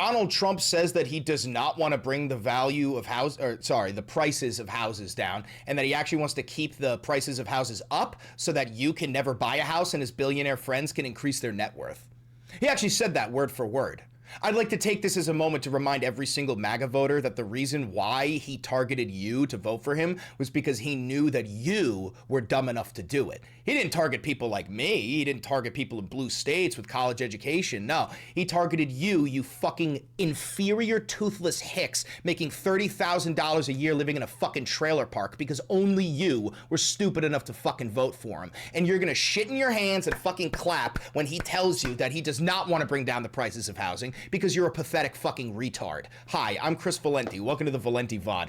Donald Trump says that he does not want to bring the value of the prices of houses down, and that he actually wants to keep the prices of houses up so that you can never buy a house and his billionaire friends can increase their net worth. He actually said that word for word. I'd like to take this as a moment to remind every single MAGA voter that the reason why he targeted you to vote for him was because he knew that you were dumb enough to do it. He didn't target people like me. He didn't target people in blue states with college education. No, he targeted you, you fucking inferior toothless hicks making $30,000 a year living in a fucking trailer park because only you were stupid enough to fucking vote for him. And you're gonna shit in your hands and fucking clap when he tells you that he does not want to bring down the prices of housing because you're a pathetic fucking retard. Hi, I'm Chris Valenti. Welcome to the Valenti VOD.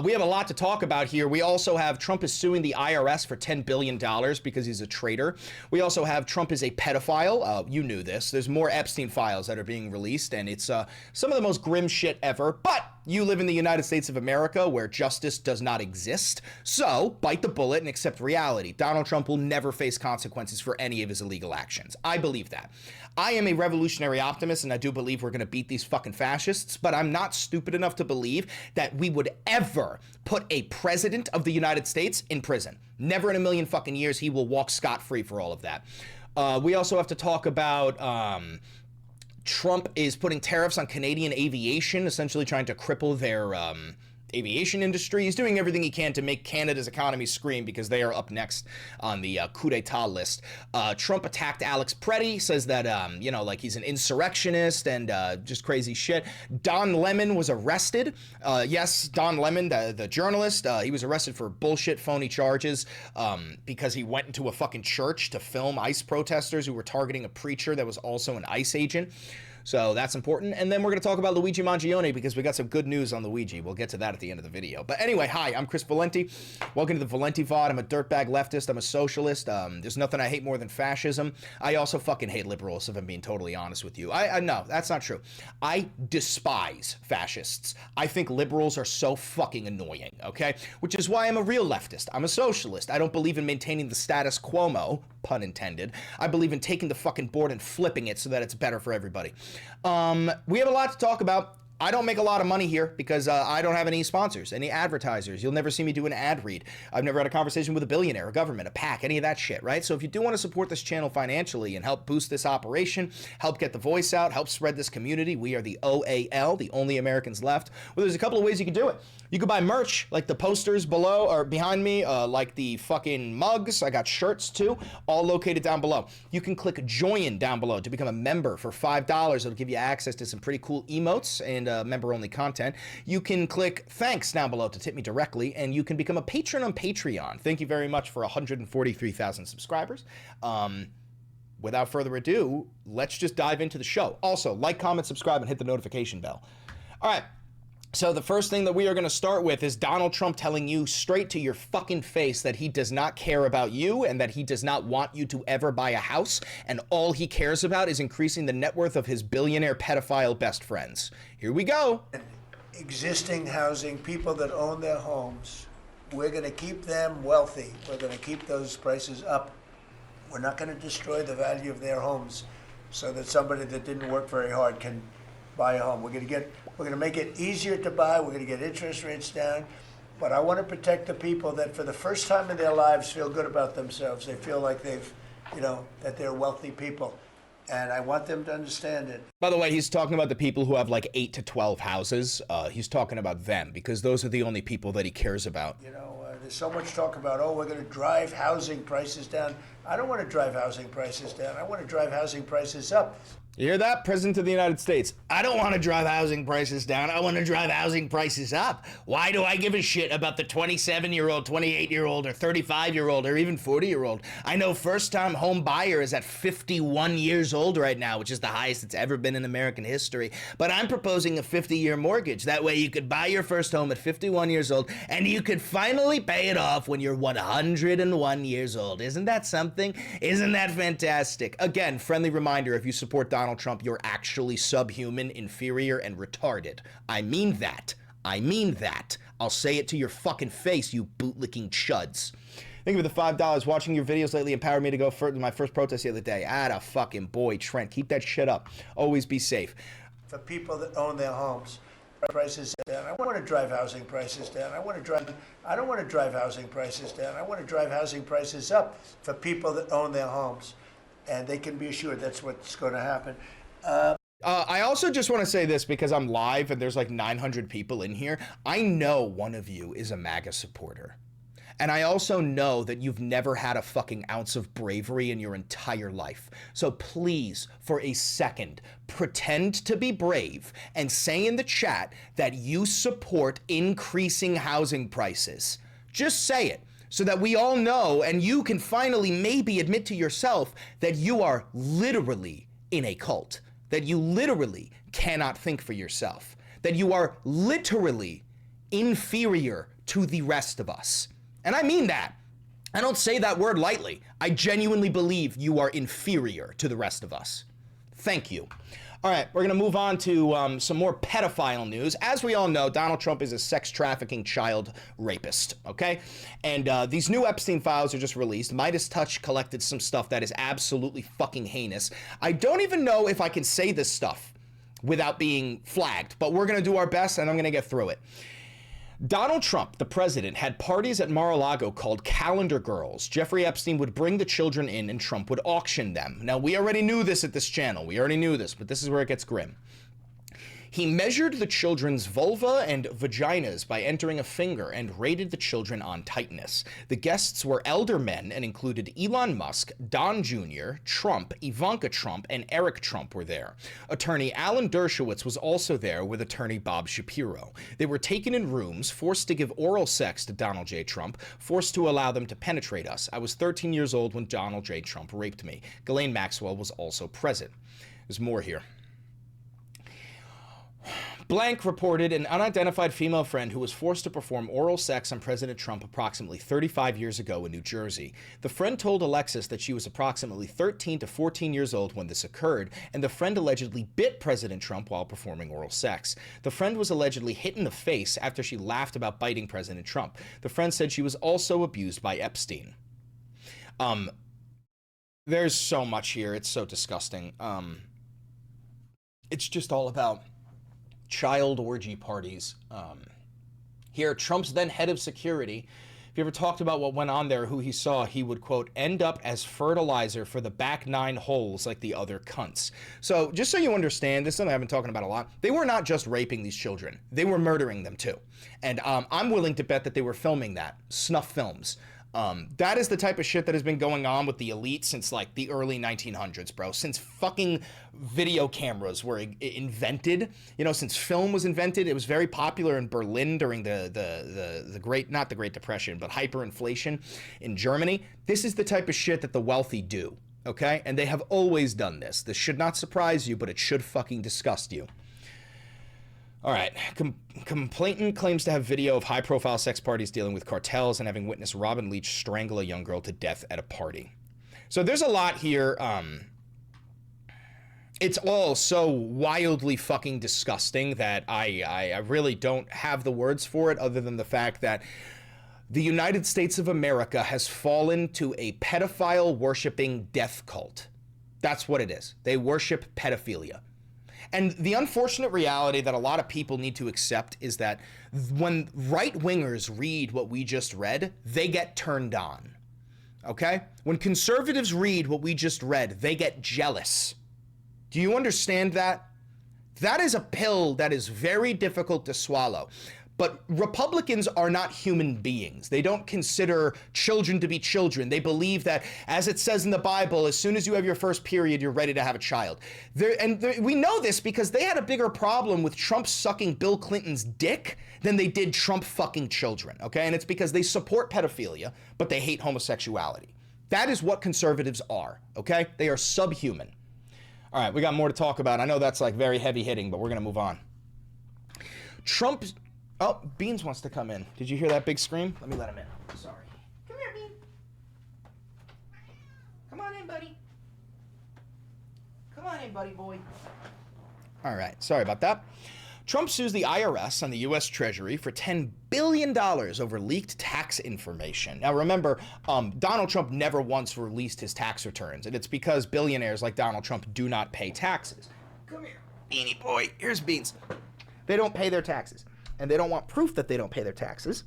We have a lot to talk about here. We also have Trump is suing the IRS for $10 billion because he's a traitor. We also have Trump is a pedophile. You knew this. There's more Epstein files that are being released, and it's some of the most grim shit ever. But you live in the United States of America where justice does not exist. So bite the bullet and accept reality. Donald Trump will never face consequences for any of his illegal actions. I believe that. I am a revolutionary optimist, and I do believe we're going to beat these fucking fascists, but I'm not stupid enough to believe that we would ever put a president of the United States in prison. Never in a million fucking years he will walk scot-free for all of that. We also have to talk about Trump is putting tariffs on Canadian aviation, essentially trying to cripple their aviation industry. He's doing everything he can to make Canada's economy scream because they are up next on the coup d'etat list. Trump attacked Alex Preddy, says that, like he's an insurrectionist and just crazy shit. Don Lemon was arrested. Yes, Don Lemon, the journalist, he was arrested for bullshit, phony charges because he went into a fucking church to film ICE protesters who were targeting a preacher that was also an ICE agent. So that's important. And then we're going to talk about Luigi Mangione because we got some good news on Luigi. We'll get to that at the end of the video. But anyway, hi, I'm Chris Valenti. Welcome to the Valenti VOD. I'm a dirtbag leftist. I'm a socialist. There's nothing I hate more than fascism. I also fucking hate liberals, if I'm being totally honest with you. No, that's not true. I despise fascists. I think liberals are so fucking annoying, okay? Which is why I'm a real leftist. I'm a socialist. I don't believe in maintaining the status quo, pun intended. I believe in taking the fucking board and flipping it so that it's better for everybody. We have a lot to talk about. I don't make a lot of money here because I don't have any sponsors, any advertisers. You'll never see me do an ad read. I've never had a conversation with a billionaire, a government, a PAC, any of that shit, right? So if you do want to support this channel financially and help boost this operation, help get the voice out, help spread this community, we are the OAL, the only Americans left. Well, there's a couple of ways you can do it. You could buy merch, like the posters below or behind me, like the fucking mugs. I got shirts too, all located down below. You can click join down below to become a member for $5. It'll give you access to some pretty cool emotes and member-only content. You can click thanks down below to tip me directly, and you can become a patron on Patreon. Thank you very much for 143,000 subscribers. Without further ado, let's just dive into the show. Also, like, comment, subscribe, and hit the notification bell. All right. So the first thing that we are going to start with is Donald Trump telling you straight to your fucking face that he does not care about you and that he does not want you to ever buy a house, and all he cares about is increasing the net worth of his billionaire pedophile best friends. Here we go. Existing housing, people that own their homes, we're going to keep them wealthy. We're going to keep those prices up. We're not going to destroy the value of their homes so that somebody that didn't work very hard can buy a home. We're going to make it easier to buy. We're going to get interest rates down. But I want to protect the people that for the first time in their lives feel good about themselves. They feel like they've, that they're wealthy people. And I want them to understand it. By the way, he's talking about the people who have like 8 to 12 houses. He's talking about them because those are the only people that he cares about. There's so much talk about, we're going to drive housing prices down. I don't want to drive housing prices down. I want to drive housing prices up. You hear that, President of the United States? I don't want to drive housing prices down. I want to drive housing prices up. Why do I give a shit about the 27-year-old, 28-year-old, or 35-year-old, or even 40-year-old? I know first-time home buyer is at 51 years old right now, which is the highest it's ever been in American history. But I'm proposing a 50-year mortgage. That way you could buy your first home at 51 years old, and you could finally pay it off when you're 101 years old. Isn't that something? Isn't that fantastic? Again, friendly reminder, if you support Donald Trump, you're actually subhuman, inferior, and retarded. I mean that. I'll say it to your fucking face, you bootlicking chuds. Thank you for the $5. Watching your videos lately empowered me to go for my first protest the other day. Atta fucking boy, Trent. Keep that shit up. Always be safe. for people that own their homes. Prices down. I want to drive housing prices down. I don't want to drive housing prices down. I want to drive housing prices up for people that own their homes. And they can be assured that's what's going to happen. I also just want to say this because I'm live and there's like 900 people in here. I know one of you is a MAGA supporter. And I also know that you've never had a fucking ounce of bravery in your entire life. So please, for a second, pretend to be brave and say in the chat that you support increasing housing prices. Just say it so that we all know and you can finally maybe admit to yourself that you are literally in a cult, that you literally cannot think for yourself, that you are literally inferior to the rest of us. And I mean that. I don't say that word lightly. I genuinely believe you are inferior to the rest of us. Thank you. All right, we're gonna move on to some more pedophile news. As we all know, Donald Trump is a sex trafficking child rapist, okay? And these new Epstein files are just released. Midas Touch collected some stuff that is absolutely fucking heinous. I don't even know if I can say this stuff without being flagged, but we're gonna do our best and I'm gonna get through it. Donald Trump, the president, had parties at Mar-a-Lago called Calendar Girls. Jeffrey Epstein would bring the children in and Trump would auction them. Now, we already knew this at this channel. We already knew this, but this is where it gets grim. He measured the children's vulva and vaginas by entering a finger and rated the children on tightness. The guests were elder men and included Elon Musk, Don Jr., Trump, Ivanka Trump, and Eric Trump were there. Attorney Alan Dershowitz was also there with attorney Bob Shapiro. They were taken in rooms, forced to give oral sex to Donald J. Trump, forced to allow them to penetrate us. I was 13 years old when Donald J. Trump raped me. Ghislaine Maxwell was also present. There's more here. Blank reported an unidentified female friend who was forced to perform oral sex on President Trump approximately 35 years ago in New Jersey. The friend told Alexis that she was approximately 13 to 14 years old when this occurred, and the friend allegedly bit President Trump while performing oral sex. The friend was allegedly hit in the face after she laughed about biting President Trump. The friend said she was also abused by Epstein. There's so much here. It's so disgusting. It's just all about child orgy parties. Here, Trump's then head of security, if you ever talked about what went on there, who he saw, he would, quote, end up as fertilizer for the back 9 holes like the other cunts. So just so you understand, this is something I've been talking about a lot. They were not just raping these children. They were murdering them too. And I'm willing to bet that they were filming that, snuff films. That is the type of shit that has been going on with the elite since like the early 1900s, bro. Since fucking video cameras were invented, you know, since film was invented, it was very popular in Berlin during the great, not the Great Depression, but hyperinflation in Germany. This is the type of shit that the wealthy do, okay? And they have always done this. This should not surprise you, but it should fucking disgust you. All right, complainant claims to have video of high-profile sex parties dealing with cartels and having witnessed Robin Leach strangle a young girl to death at a party. So there's a lot here. It's all so wildly fucking disgusting that I really don't have the words for it other than the fact that the United States of America has fallen to a pedophile-worshipping death cult. That's what it is. They worship pedophilia. And the unfortunate reality that a lot of people need to accept is that when right-wingers read what we just read, they get turned on, okay? When conservatives read what we just read, they get jealous. Do you understand that? That is a pill that is very difficult to swallow. But Republicans are not human beings. They don't consider children to be children. They believe that, as it says in the Bible, as soon as you have your first period, you're ready to have a child. We know this because they had a bigger problem with Trump sucking Bill Clinton's dick than they did Trump fucking children, okay? And it's because they support pedophilia, but they hate homosexuality. That is what conservatives are, okay? They are subhuman. All right, we got more to talk about. I know that's like very heavy hitting, but we're gonna move on. Oh, Beans wants to come in. Did you hear that big scream? Let me let him in. Sorry. Come here, Bean. Come on in, buddy. Come on in, buddy boy. All right, sorry about that. Trump sues the IRS and the U.S. Treasury for $10 billion over leaked tax information. Now remember, Donald Trump never once released his tax returns, and it's because billionaires like Donald Trump do not pay taxes. Come here. Beanie Boy. Here's Beans. They don't pay their taxes. And they don't want proof that they don't pay their taxes.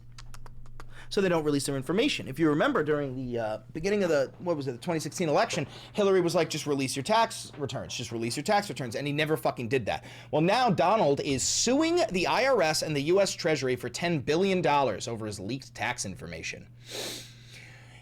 So they don't release their information. If you remember, during the beginning of the 2016 election, Hillary was like, just release your tax returns. Just release your tax returns. And he never fucking did that. Well, now Donald is suing the IRS and the U.S. Treasury for $10 billion over his leaked tax information.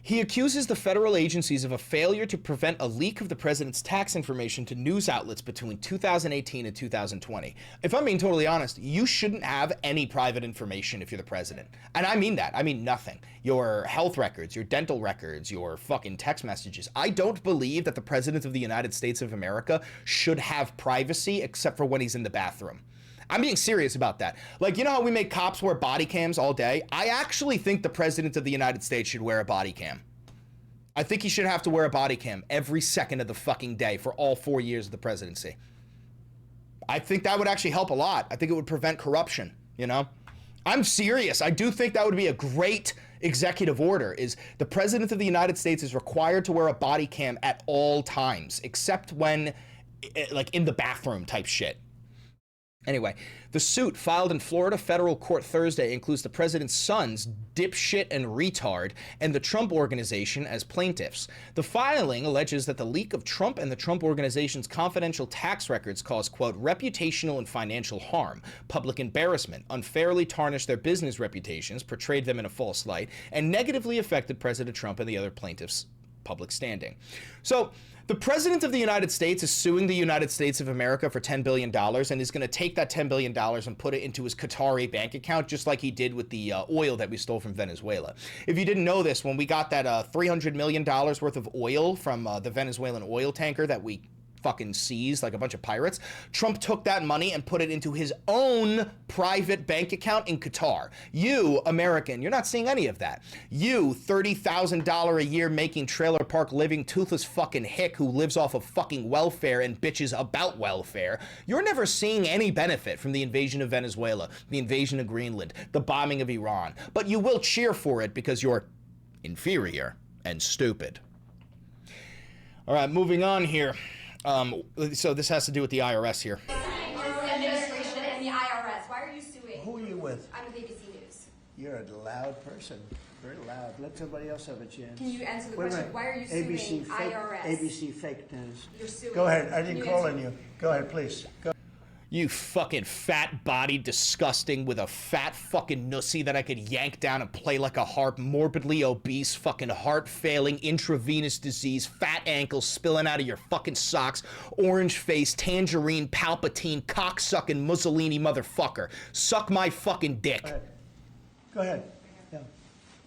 He accuses the federal agencies of a failure to prevent a leak of the president's tax information to news outlets between 2018 and 2020. If I'm being totally honest, you shouldn't have any private information if you're the president. And I mean that. I mean nothing. Your health records, your dental records, your fucking text messages. I don't believe that the president of the United States of America should have privacy except for when he's in the bathroom. I'm being serious about that. Like, you know how we make cops wear body cams all day? I actually think the president of the United States should wear a body cam. I think he should have to wear a body cam every second of the fucking day for all 4 years of the presidency. I think that would actually help a lot. I think it would prevent corruption, you know? I'm serious. I do think that would be a great executive order, is the president of the United States is required to wear a body cam at all times, except when, like, in the bathroom type shit. Anyway, the suit filed in Florida federal court Thursday includes the president's sons, dipshit and retard, and the Trump Organization as plaintiffs. The filing alleges that the leak of Trump and the Trump Organization's confidential tax records caused, quote, reputational and financial harm, public embarrassment, unfairly tarnished their business reputations, portrayed them in a false light, and negatively affected President Trump and the other plaintiffs' public standing. So, the president of the United States is suing the United States of America for $10 billion and is going to take that $10 billion and put it into his Qatari bank account, just like he did with the oil that we stole from Venezuela. If you didn't know this, when we got that $300 million worth of oil from the Venezuelan oil tanker that we fucking seized like a bunch of pirates, Trump took that money and put it into his own private bank account in Qatar. You, American, you're not seeing any of that. You, $30,000 a year making trailer park living toothless fucking hick who lives off of fucking welfare and bitches about welfare, you're never seeing any benefit from the invasion of Venezuela, the invasion of Greenland, the bombing of Iran. But you will cheer for it because you're inferior and stupid. All right, moving on here. So this has to do with the IRS here. Administration and the IRS. Why are you suing? Who are you with? I'm with ABC News. You're a loud person. Very loud. Let somebody else have a chance. Can you answer the Wait a question? minute. Why are you ABC suing fake, IRS? ABC fake news. You're suing. Go ahead. I Can didn't you call answer- on you. Go ahead, please. Go. You fucking fat-bodied disgusting with a fat fucking nussy that I could yank down and play like a harp, morbidly obese, fucking heart-failing, intravenous disease, fat ankles spilling out of your fucking socks, orange face, tangerine, Palpatine, cocksucking Mussolini motherfucker. Suck my fucking dick. Go ahead. Yeah.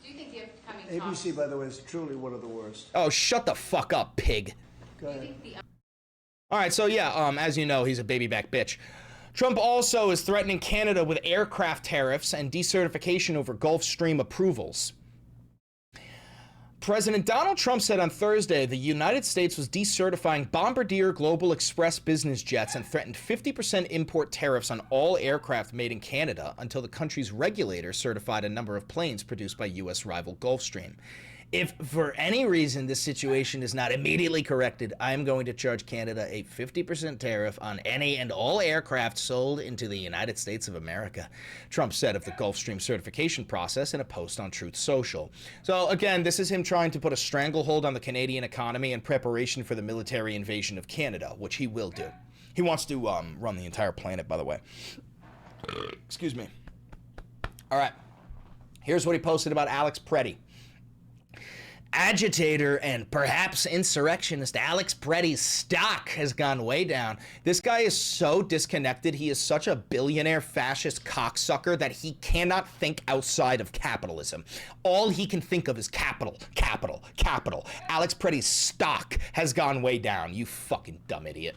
Do you think the upcoming talks? ABC, by the way, is truly one of the worst. Oh, shut the fuck up, pig. Go Do you ahead. think the All right, so yeah, as you know, he's a baby back bitch. Trump also is threatening Canada with aircraft tariffs and decertification over Gulfstream approvals. President Donald Trump said on Thursday the United States was decertifying Bombardier Global Express business jets and threatened 50% import tariffs on all aircraft made in Canada until the country's regulator certified a number of planes produced by U.S. rival Gulfstream. If for any reason this situation is not immediately corrected, I am going to charge Canada a 50% tariff on any and all aircraft sold into the United States of America, Trump said of the Gulfstream certification process in a post on Truth Social. So again, this is him trying to put a stranglehold on the Canadian economy in preparation for the military invasion of Canada, which he will do. He wants to run the entire planet, by the way. Excuse me. All right. Here's what he posted about Alex Preddy. Agitator and perhaps insurrectionist Alex Preddy's stock has gone way down. This guy is so disconnected. He is such a billionaire fascist cocksucker that he cannot think outside of capitalism. All he can think of is capital, capital, capital. Alex Preddy's stock has gone way down. You fucking dumb idiot.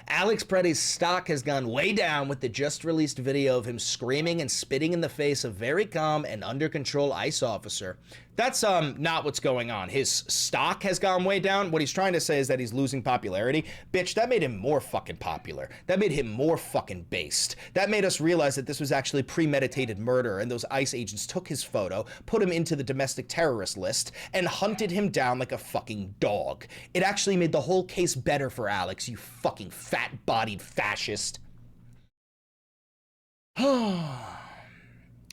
Alex Preddy's stock has gone way down with the just released video of him screaming and spitting in the face of very calm and under control ICE officer. That's not what's going on. His stock has gone way down. What he's trying to say is that he's losing popularity. Bitch, that made him more fucking popular. That made him more fucking based. That made us realize that this was actually premeditated murder and those ICE agents took his photo, put him into the domestic terrorist list, and hunted him down like a fucking dog. It actually made the whole case better for Alex, you fucking fat-bodied fascist.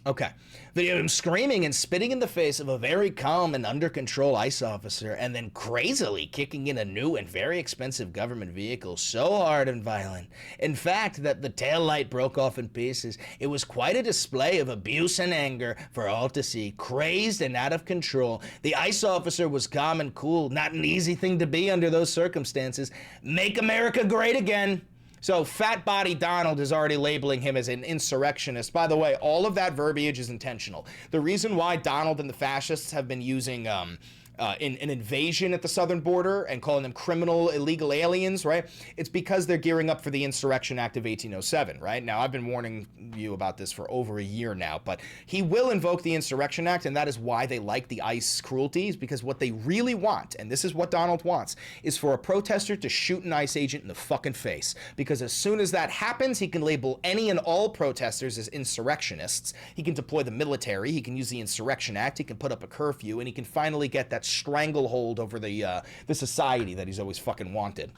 Okay. Video of him screaming and spitting in the face of a very calm and under control ICE officer, and then crazily kicking in a new and very expensive government vehicle so hard and violent, in fact, that the taillight broke off in pieces. It was quite a display of abuse and anger for all to see. Crazed and out of control, the ICE officer was calm and cool. Not an easy thing to be under those circumstances. Make America great again. So Fat Body Donald is already labeling him as an insurrectionist. By the way, all of that verbiage is intentional. The reason why Donald and the fascists have been using an invasion at the southern border and calling them criminal illegal aliens, right? It's because they're gearing up for the Insurrection Act of 1807, right? Now, I've been warning you about this for over a year now, but he will invoke the Insurrection Act, and that is why they like the ICE cruelties, because what they really want, and this is what Donald wants, is for a protester to shoot an ICE agent in the fucking face. Because as soon as that happens, he can label any and all protesters as insurrectionists. He can deploy the military, he can use the Insurrection Act, he can put up a curfew, and he can finally get that stranglehold over the society that he's always fucking wanted.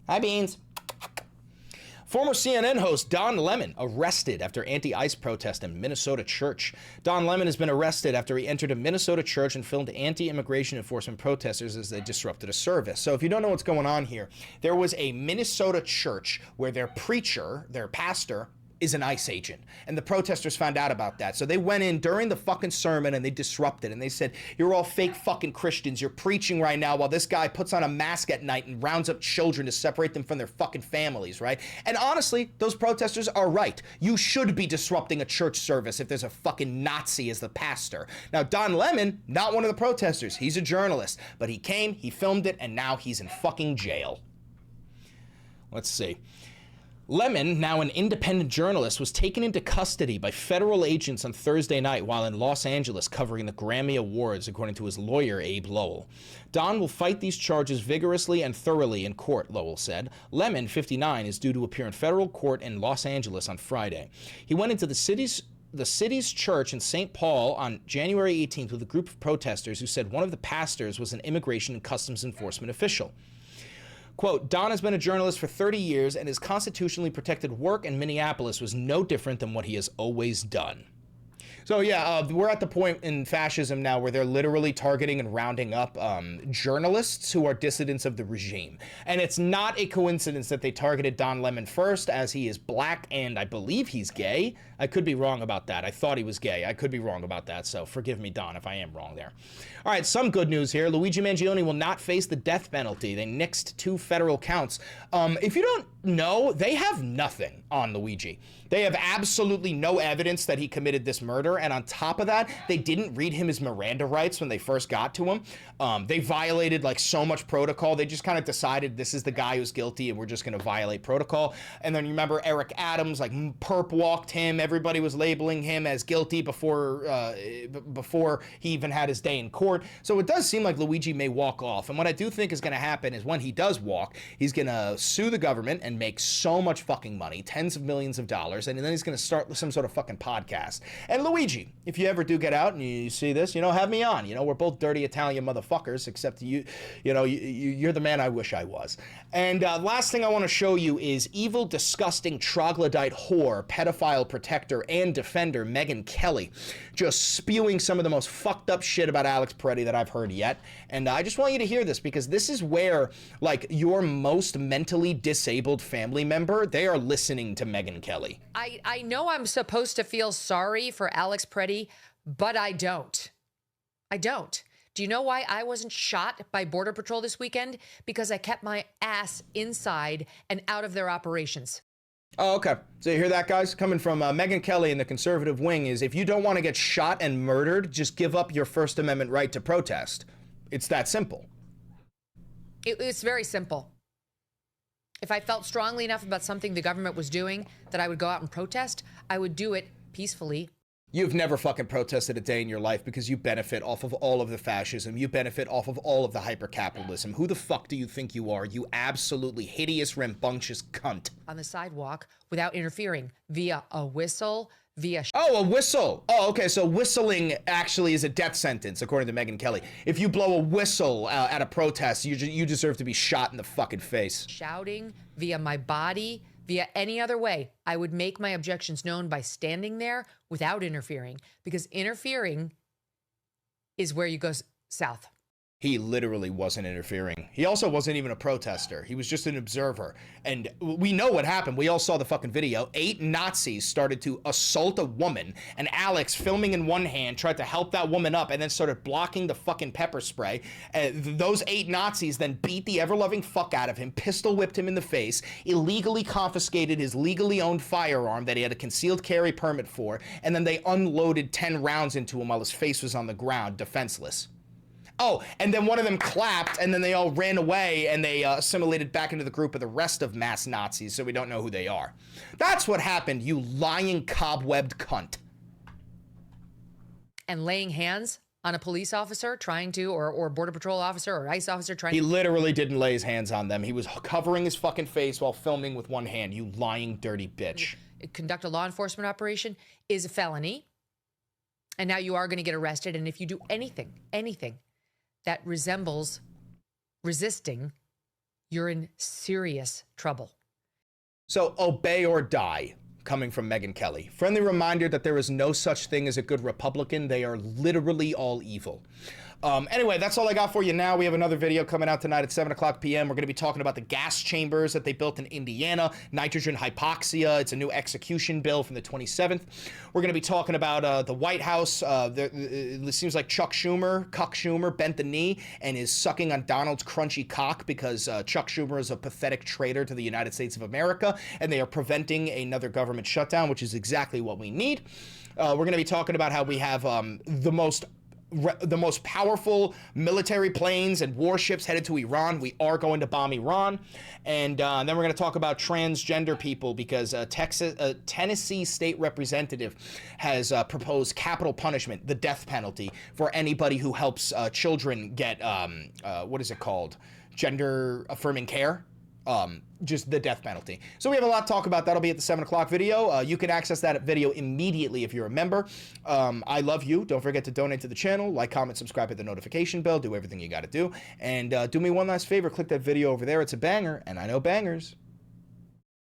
Hi, Beans. Former CNN host Don Lemon arrested after anti-ICE protest in Minnesota church. Don Lemon has been arrested after he entered a Minnesota church and filmed anti-immigration enforcement protesters as they disrupted a service. So if you don't know what's going on here, there was a Minnesota church where their preacher, their pastor, is an ICE agent. And the protesters found out about that. So they went in during the fucking sermon and they disrupted. And they said, you're all fake fucking Christians. You're preaching right now while this guy puts on a mask at night and rounds up children to separate them from their fucking families, right? And honestly, those protesters are right. You should be disrupting a church service if there's a fucking Nazi as the pastor. Now, Don Lemon, not one of the protesters. He's a journalist. But he came, he filmed it, and now he's in fucking jail. Let's see. Lemon, now an independent journalist, was taken into custody by federal agents on Thursday night while in Los Angeles covering the Grammy Awards, according to his lawyer, Abe Lowell. Don will fight these charges vigorously and thoroughly in court, Lowell said. Lemon, 59, is due to appear in federal court in Los Angeles on Friday. He went into the city's church in St. Paul on January 18th with a group of protesters who said one of the pastors was an immigration and customs enforcement official. Quote, Don has been a journalist for 30 years and his constitutionally protected work in Minneapolis was no different than what he has always done. So yeah, we're at the point in fascism now where they're literally targeting and rounding up journalists who are dissidents of the regime. And it's not a coincidence that they targeted Don Lemon first, as he is black and I believe he's gay. I could be wrong about that. I thought he was gay. I could be wrong about that, so forgive me, Don, if I am wrong there. All right, some good news here. Luigi Mangione will not face the death penalty. They nixed 2 federal counts. If you don't know, they have nothing on Luigi. They have absolutely no evidence that he committed this murder, and on top of that, they didn't read him his Miranda rights when they first got to him. They violated like so much protocol. They just kind of decided this is the guy who's guilty and we're just going to violate protocol. And then you remember Eric Adams, like perp walked him. Everybody was labeling him as guilty before he even had his day in court. So it does seem like Luigi may walk off. And what I do think is going to happen is when he does walk, he's going to sue the government and make so much fucking money, tens of millions of dollars, and then he's going to start some sort of fucking podcast. And Luigi, if you ever do get out and you see this, have me on. We're both dirty Italian motherfuckers, except you're the man I wish I was. And last thing I want to show you is evil, disgusting, troglodyte whore, pedophile protector, and defender Megyn Kelly just spewing some of the most fucked up shit about Alex Peretti that I've heard yet. And I just want you to hear this because this is where, like, your most mentally disabled family member, they are listening to Megyn Kelly. I know I'm supposed to feel sorry for Alex Peretti, but I don't. I don't. Do you know why I wasn't shot by Border Patrol this weekend? Because I kept my ass inside and out of their operations. Oh, okay. So you hear that, guys? Coming from Megyn Kelly in the conservative wing is if you don't want to get shot and murdered, just give up your First Amendment right to protest. It's that simple. It's very simple. If I felt strongly enough about something the government was doing that I would go out and protest, I would do it peacefully. You've never fucking protested a day in your life because you benefit off of all of the fascism. You benefit off of all of the hyper-capitalism. Who the fuck do you think you are? You absolutely hideous, rambunctious cunt. On the sidewalk without interfering via a whistle, Oh, a whistle. Oh, okay. So whistling actually is a death sentence, according to Megyn Kelly. If you blow a whistle at a protest, you deserve to be shot in the fucking face. shouting, via my body, via any other way, I would make my objections known by standing there without interfering, because interfering is where you go south. He literally wasn't interfering. He also wasn't even a protester. He was just an observer. And we know what happened. We all saw the fucking video. 8 Nazis started to assault a woman, and Alex, filming in one hand, tried to help that woman up and then started blocking the fucking pepper spray. Those 8 Nazis then beat the ever-loving fuck out of him, pistol whipped him in the face, illegally confiscated his legally owned firearm that he had a concealed carry permit for, and then they unloaded 10 rounds into him while his face was on the ground, defenseless. Oh, and then one of them clapped, and then they all ran away, and they assimilated back into the group of the rest of mass Nazis, so we don't know who they are. That's what happened, you lying cobwebbed cunt. And laying hands on a police officer trying to, or border patrol officer or ICE officer trying to. He literally didn't lay his hands on them. He was covering his fucking face while filming with one hand, you lying dirty bitch. Conduct a law enforcement operation is a felony, and now you are going to get arrested, and if you do anything that resembles resisting, you're in serious trouble. So obey or die, coming from Megyn Kelly. Friendly reminder that there is no such thing as a good Republican. They are literally all evil. Anyway, that's all I got for you now. We have another video coming out tonight at 7 o'clock p.m. We're going to be talking about the gas chambers that they built in Indiana, nitrogen hypoxia. It's a new execution bill from the 27th. We're going to be talking about the White House. It seems like Chuck Schumer, bent the knee and is sucking on Donald's crunchy cock because Chuck Schumer is a pathetic traitor to the United States of America, and they are preventing another government shutdown, which is exactly what we need. We're going to be talking about how we have the most powerful military planes and warships headed to Iran. We are going to bomb Iran. And then we're going to talk about transgender people because a Tennessee state representative has proposed capital punishment, the death penalty, for anybody who helps children get, what is it called? Gender affirming care. Just the death penalty. So we have a lot to talk about. That'll be at the 7 o'clock video. You can access that video immediately if you're a member. I love you. Don't forget to donate to the channel. Like, comment, subscribe, hit the notification bell. Do everything you got to do. And do me one last favor. Click that video over there. It's a banger, and I know bangers